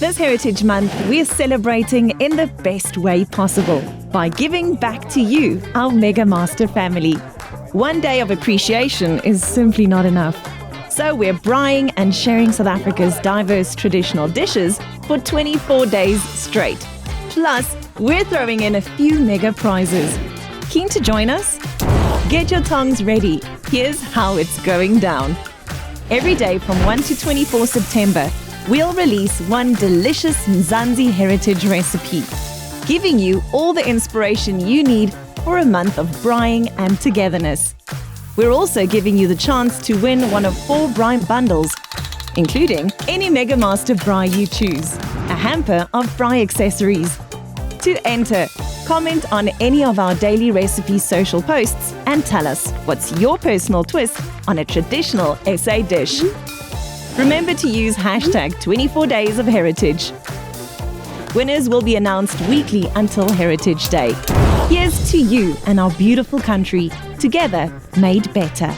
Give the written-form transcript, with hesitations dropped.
This Heritage Month, we're celebrating in the best way possible by giving back to you, our Megamaster family. One day of appreciation is simply not enough. So we're braaiing and sharing South Africa's diverse traditional dishes for 24 days straight. Plus, we're throwing in a few mega prizes. Keen to join us? Get your tongs ready. Here's how it's going down. Every day from 1 to 24 September, we'll release one delicious Mzansi heritage recipe, giving you all the inspiration you need for a month of braaiing and togetherness. We're also giving you the chance to win one of 4 braai bundles, including any Megamaster Braai you choose, a hamper of braai accessories. To enter, comment on any of our daily recipe social posts and tell us what's your personal twist on a traditional SA dish. Remember to use hashtag 24 Days of Heritage. Winners will be announced weekly until Heritage Day. Here's to you and our beautiful country, together made better.